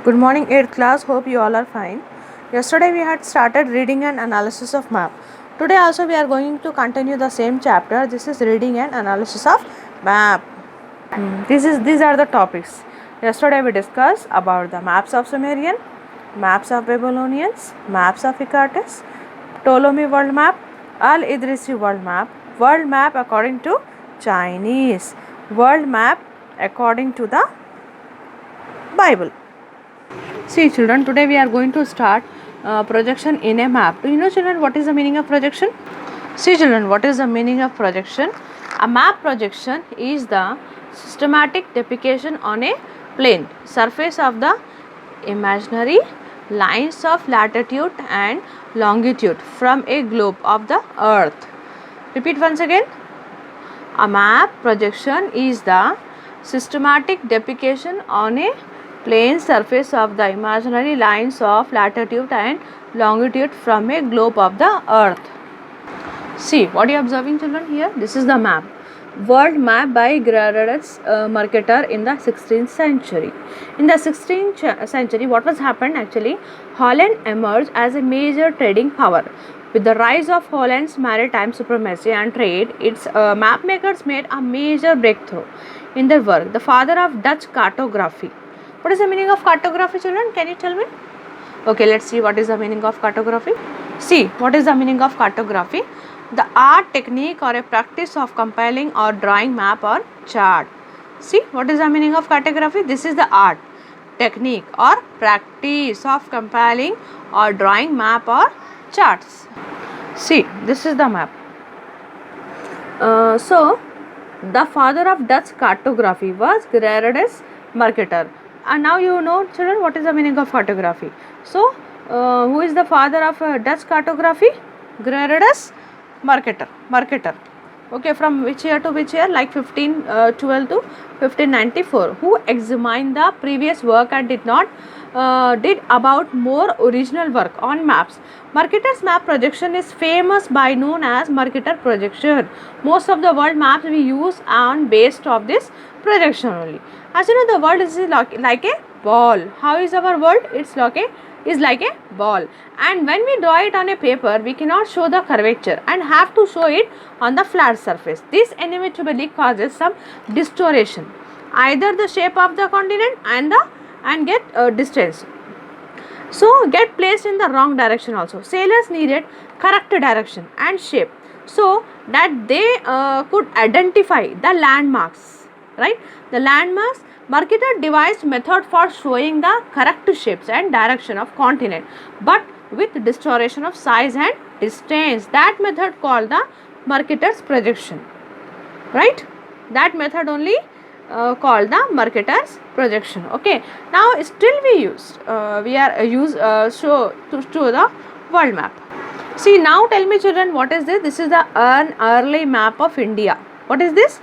Good morning, 8th class. Hope you all are fine. Yesterday we had started reading and analysis of map. Today also we are going to continue the same chapter. This is reading and analysis of map. These are the topics. Yesterday we discussed about the maps of Sumerian, maps of Babylonians, maps of Hyksos, Ptolemy world map, Al-Idrisi world map according to Chinese, world map according to the Bible. See children, today we are going to start projection in a map. Do you know children what is the meaning of projection? See children, what is the meaning of projection? A map projection is the systematic depiction on a plane surface of the imaginary lines of latitude and longitude from a globe of the earth. Repeat once again. A map projection is the systematic depiction on a plane surface of the imaginary lines of latitude and longitude from a globe of the earth. See what you are observing children here. This is the map. World map by Gerardus Mercator in the 16th century. In the 16th century, what was happened actually? Holland emerged as a major trading power. With the rise of Holland's maritime supremacy and trade, its map makers made a major breakthrough in their work. The father of Dutch cartography. What is the meaning of cartography, children? Can you tell me? Okay, let's see what is the meaning of cartography. See, what is the meaning of cartography? The art, technique or a practice of compiling or drawing map or chart. See, what is the meaning of cartography? This is the art, technique or practice of compiling or drawing map or charts. See, this is the map. So, the father of Dutch cartography was Gerardus Mercator. And now you know children what is the meaning of cartography. So, who is the father of Dutch cartography? Gerardus Mercator. Okay, from which year to which year? Like 1512 to 1594. Who examined the previous work and did about more original work on maps. Mercator's map projection is famous by known as Mercator projection. Most of the world maps we use are based of this projection only. As you know, the world is like a ball. How is our world? It's like a ball, and when we draw it on a paper, we cannot show the curvature and have to show it on the flat surface. This inevitably causes some distortion, either the shape of the continent and get distance. So get placed in the wrong direction also. Sailors needed correct direction and shape so that they could identify the landmarks, right? The landmarks. Mercator devised method for showing the correct shapes and direction of continent, but with distortion of size and distance. That method called the Mercator's projection, right? That method only called the Mercator's projection. Okay. Now still we show the world map. See, now tell me children, what is this? This is the early map of India. What is this?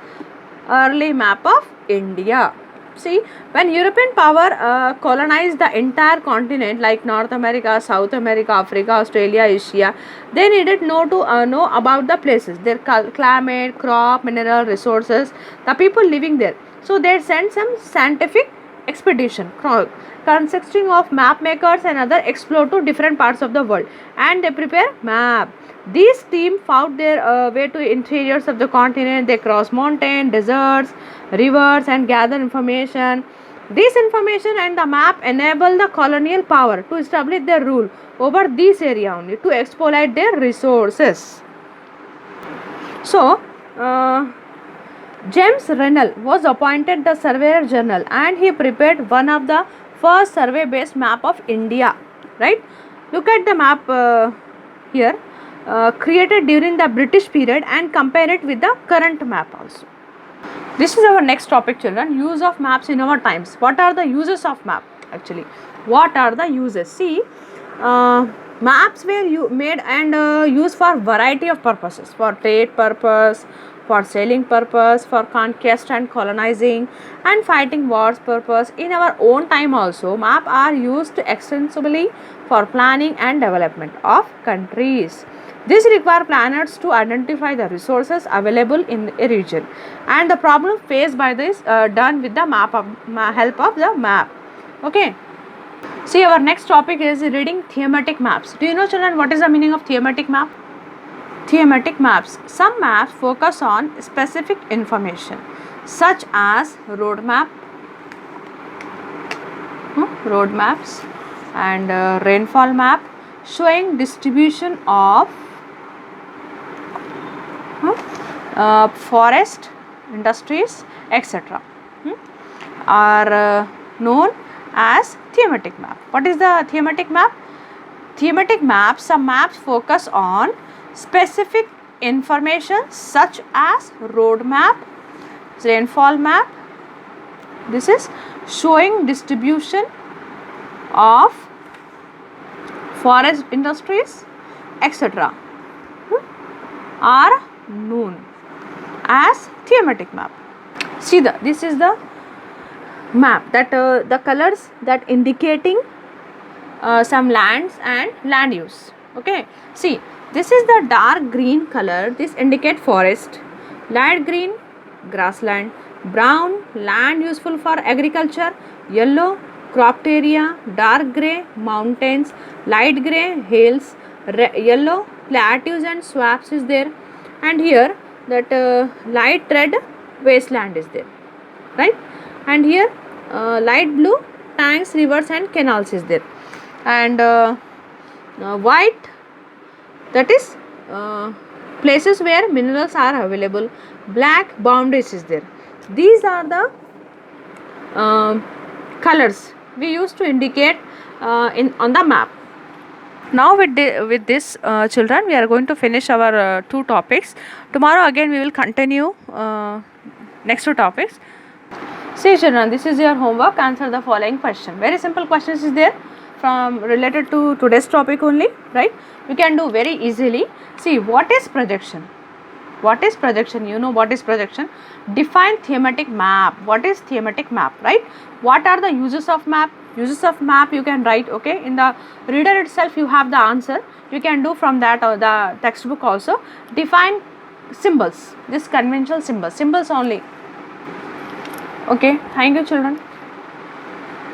Early map of India. See, when European power colonized the entire continent like North America, South America, Africa, Australia, Asia, they needed to know about the places, their climate, crop, mineral resources, the people living there. So they sent some scientific expedition consisting of map makers and other explore to different parts of the world, and they prepare map. These team found their way to interiors of the continent. They cross mountain, deserts, rivers and gather information. This information and the map enable the colonial power to establish their rule over this area only to exploit their resources. So, James Rennell was appointed the Surveyor General and he prepared one of the first survey based map of India, right? Look at the map here. Created during the British period and compare it with the current map also. This is our next topic children, use of maps in our times. What are the uses of map actually? What are the uses? See, maps were made and used for variety of purposes, for trade purpose, for sailing purpose, for conquest and colonizing and fighting wars purpose. In our own time also, maps are used extensively for planning and development of countries. This requires planners to identify the resources available in a region and the problem faced by this done with the help of the map. Okay. See, our next topic is reading thematic maps. Do you know, children, what is the meaning of thematic map? Thematic maps. Some maps focus on specific information such as road maps and rainfall map showing distribution of forest, industries, etc. Are known as thematic map. What is the thematic map? Thematic maps, some maps focus on specific information such as road map, rainfall map. This is showing distribution of forest, industries, etc. are known as thematic map. See, this is the map that the colors that indicating some lands and land use. Okay, see, this is the dark green color. This indicate forest, light green grassland, brown land useful for agriculture, yellow cropped area, dark gray mountains, light gray hills, yellow plateaus and swamps is there, and here that light red wasteland is there, right? And here light blue tanks, rivers and canals is there, and white, that is places where minerals are available, black boundaries is there. These are the colors we use to indicate on the map. Now with this children, we are going to finish our two topics. Tomorrow again we will continue next two topics. See, children, this is your homework. Answer the following question. Very simple questions is there from related to today's topic only, right? You can do very easily. See, what is projection? What is projection? You know what is projection? Define thematic map. What is thematic map, right? What are the uses of map? Uses of map you can write, okay? In the reader itself you have the answer. You can do from that or the textbook also. Define symbols. This conventional symbols only. Okay, thank you, children.